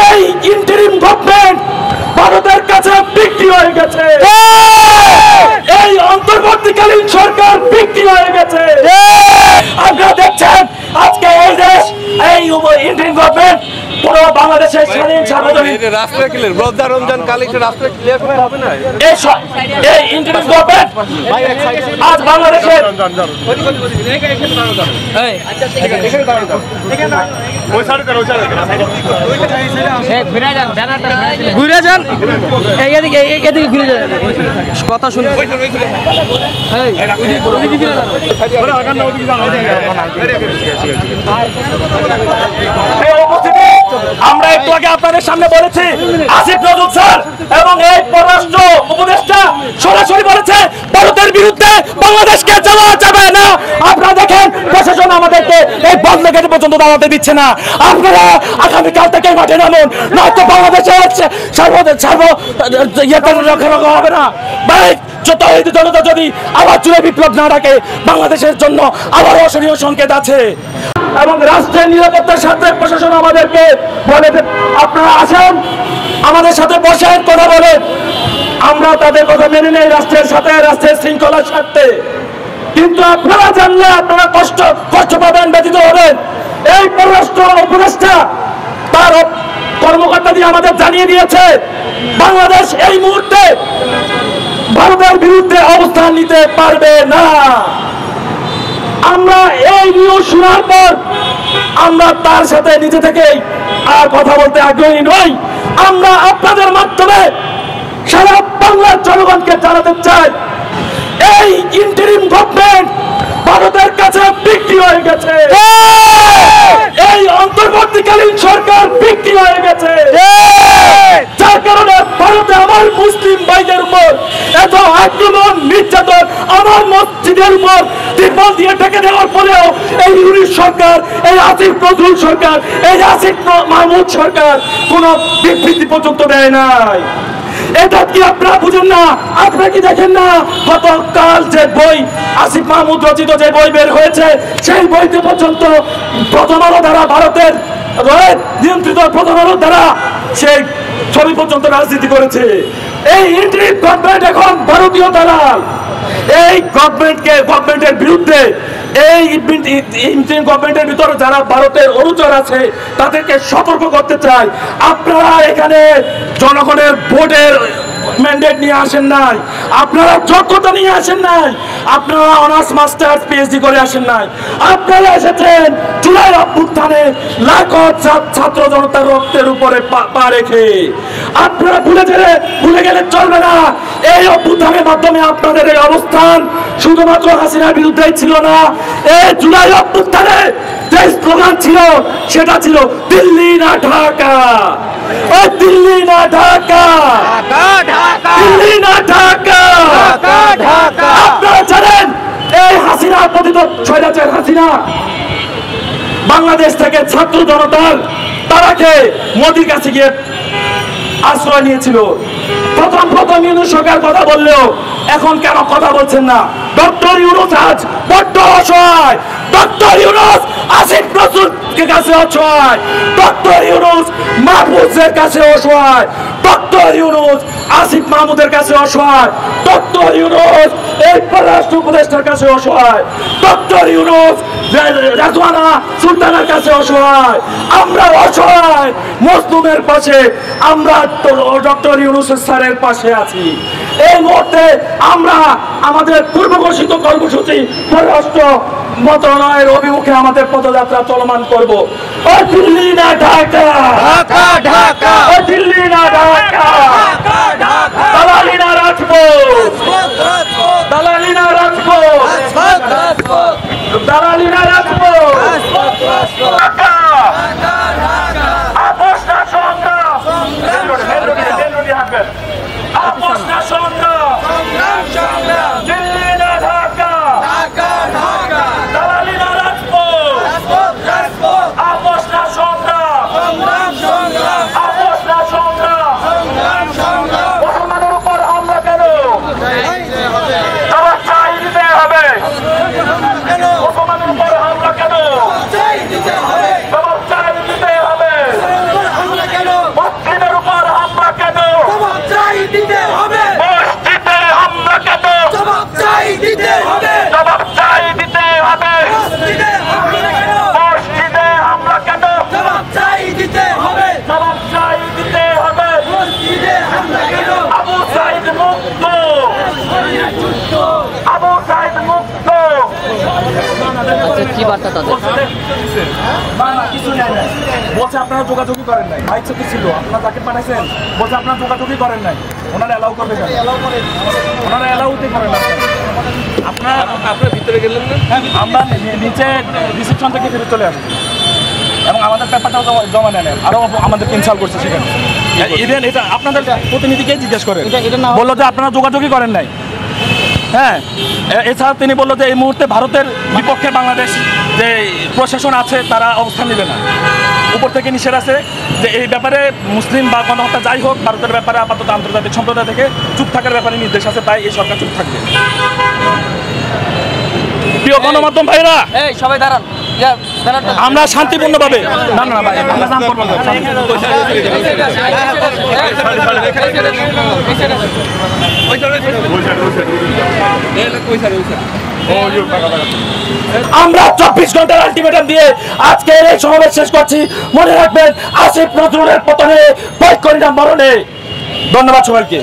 এই interim government ভারতের কাছে বিক্রি হয়ে গেছে, এই অন্তর্বর্তীকালীন সরকার বিক্রি হয়ে গেছে। আপনারা দেখছেন আজকে এই দেশ, এই ইন্টারিম গভর্নমেন্ট পুরো বাংলাদেশের স্বাধীন সার্বজনীন রাষ্ট্র ক্লিয়ার রোজা রমজান কালে রাষ্ট্র ক্লিয়ার করতে হবে না। এই ইন্টারিম গভর্নমেন্ট আজ বাংলাদেশের ঘুরে যান, এদিকে ঘুরে যান, কথা শুনে আমরা একটু আগে আপনাদের সামনে বলেছি আসিফ নজরুল স্যার এবং এই পররাষ্ট্র উপদেষ্টা সরাসরি বলেছে ভারতের বিরুদ্ধে বাংলাদেশকে যাওয়া যাবে না। আপনারা দেখেন প্রশাসন আমাদেরকে এই বন্ধ গেট পর্যন্ত দাঁড়াতে দিচ্ছে না। আপনারা আগামীকাল থেকে মাঠে নামুন, নয়তো বাংলাদেশে রক্ষা হবে না। জনতা যদি আবার জুড়ে বিপ্লব না ডাকে বাংলাদেশের জন্য আবার অশনীয় সংকেত আছে। এবং রাষ্ট্রের নিরাপত্তার সাথে প্রশাসন আমাদেরকে বলে আপনারা আসেন আমাদের সাথে বসেন, কথা বলেন। আমরা তাদের কথা মেনে নেই রাষ্ট্রের সাথে, রাষ্ট্রের শৃঙ্খলার স্বার্থে। কিন্তু আপনারা জানলে আপনারা কষ্ট পাবেন, ব্যথিত হবেন। এই পররাষ্ট্র উপদেষ্টা তার কর্মকর্তা দিয়ে আমাদের জানিয়ে দিয়েছে বাংলাদেশ এই মুহূর্তে ভারতের বিরুদ্ধে অবস্থান নিতে পারবে না। আমরা এই নিউজ শোনার পর আমরা তার সাথে নিজে থেকেই আর কথা বলতে আগ্রহী নই। আমরা আপনাদের মাধ্যমে সারা বাংলার জনগণকে জানাতে চাই এই ইন্টারিম গভর্নমেন্ট ভারতের কাছে বিক্রি হয়ে গেছে, এই অন্তর্বর্তীকালীন সরকার বিক্রি হয়ে গেছে। যার কারণে ভারতে আমার মুসলিম ভাইদের উপর এত আক্রমণ নির্যাতন, আমার মসজিদের উপর ত্রিপল দিয়ে ঢেকে দেওয়ার পরেও এই ইউনিট সরকার, এই আসিফ নজরুল সরকার, এই আসিফ মাহমুদ সরকার কোন বিবৃতি পর্যন্ত দেয় নাই। এটা কি আপনারা বুঝেন না? আপনারা কি দেখেন না গতকাল যে বই আসিফ মাহমুদ রচিত যে বই বের হয়েছে সেই বইতে পর্যন্ত প্রথম আলো দ্বারা ভারতের নিয়ন্ত্রিত প্রথম আলো দ্বারা সেই ছবি পর্যন্ত রাজনীতি করেছে। এই ইন্টারিম গভর্নমেন্ট এখন ভারতীয় দালাল। এই গভর্নমেন্টের বিরুদ্ধে এই ইন্টারিম গভর্নমেন্টের ভিতরে যারা ভারতের অনুচর আছে তাদেরকে সতর্ক করতে চাই, আপনারা এখানে জনগণের ভোটের ম্যান্ডেট নিয়ে আসেন নাই, আপনারা যোগ্যতা নিয়ে আসেন নাই, আপনারা অনার্স মাস্টার্স পিএইচডি করে আসেন নাই। আপনারা এসেছেন জুলাই অভ্যুত্থানে লাখো ছাত্র জনতার রক্তের উপরে পা রেখে। আপনারা ভুলে গেলে চলবে না। এই অভ্যুত্থানের মাধ্যমে আপনাদের এই অবস্থান শুধুমাত্র হাসিনার বিরুদ্ধেই ছিল না। এই জুলাই অভ্যুত্থানে যে স্লোগান ছিল সেটা ছিল দিল্লি না ঢাকা, দিল্লি না ঢাকা, দিল্লি না ঢাকা। আপনারা জানেন এই হাসিনা পতিত স্বৈরাচার হাসিনা বাংলাদেশ থেকে ছাত্র জনতার তারাকে মোদির কাছে গিয়ে আশ্রয় নিয়েছিল। প্রথম ইউনূস সরকার কথা বললেও এখন কেন কথা বলছেন না? ডক্টর ইউনূস আজ বড্ড অসহায়। ডক্টর ইউনূস আসিফ নজরুলের কাছে অসহায়, ডক্টর ইউনূস মাহফুজের কাছে অসহায়, ডক্টর ইউনূস আসিফ মাহমুদের কাছে অসহায়, ডক্টর ইউনূস এই পররাষ্ট্র উপদেষ্টার কাছে অসহায়, ডক্টর ইউনূস রাজওয়ানা সুলতানের কাছে অসহায়। আমরা অসহায় মজলুমের পাশে, আমরা ডক্টর ইউনূস স্যারের পাশে আছি। এই মুহূর্তে আমরা আমাদের পূর্ব ঘোষিত কর্মসূচি পররাষ্ট্র মন্ত্রণালয়ের অভিমুখে আমাদের পদযাত্রা চলমান করব। ও দিল্লি না ঢাকা, ঢাকা ঢাকা, ও দিল্লি না ঢাকা, ঢাকা ঢাকা, দালালি না রাজপথ, দালালি না রাজপথ, দালালি না রাজপথ, ঢাকা ঢাকা, আপোষ না সংগ্রাম, আপোষ না সংগ্রাম, দিল্লি না ঢাকা, ঢাকা ঢাকা, দালালি না রাজপথ, আপোষ না সংগ্রাম। কি বার্তা তাদের? কিছু নেয় নাই, বলছে আপনারা যোগাযোগই করেন নাই। মাইক সাথে ছিল, আপনারা তাকে পাঠাইছেন, বলছে আপনারা যোগাযোগই করেন নাই। ওনারা অ্যালাউ করবে কেন? ওনারা অ্যালাউতে করেন না। আপনার ভিতরে গেলেন না? আমরা নিচে রিসেপশন থেকে ফিরে চলে আসছি এবং আমাদের পেপারটাও জমা নেন, আরও আমাদের ইনসাল করছে সেখানে। ইভেন এটা আপনাদের প্রতিনিধিকে জিজ্ঞেস করেন, বললো যে আপনারা যোগাযোগই করেন নাই। হ্যাঁ, এছাড়া তিনি বললো যে এই মুহূর্তে ভারতের বিপক্ষে বাংলাদেশ যে প্রশাসন আছে তারা অবস্থান নেবে না। উপর থেকে নিষেধ আছে যে এই ব্যাপারে মুসলিম বা গণহত্যা যাই হোক, ভারতের ব্যাপারে আপাতত আন্তর্জাতিক সম্প্রদায় থেকে চুপ থাকার ব্যাপারে নির্দেশ আছে, তাই এই সরকার চুপ থাকবে। প্রিয় গণমাধ্যম ভাইরা, এই সবাই দাঁড়ান, আমরা শান্তিপূর্ণভাবে ভাই আমরা নাম করবো না। আমরা 24 ঘন্টার আলটিমেটাম দিয়ে আজকে এই সমাবেশ শেষ করছি। মনে রাখবেন, আসিফ নজরুলের পতনে, বৈক করিনা মরণে। ধন্যবাদ সবাইকে।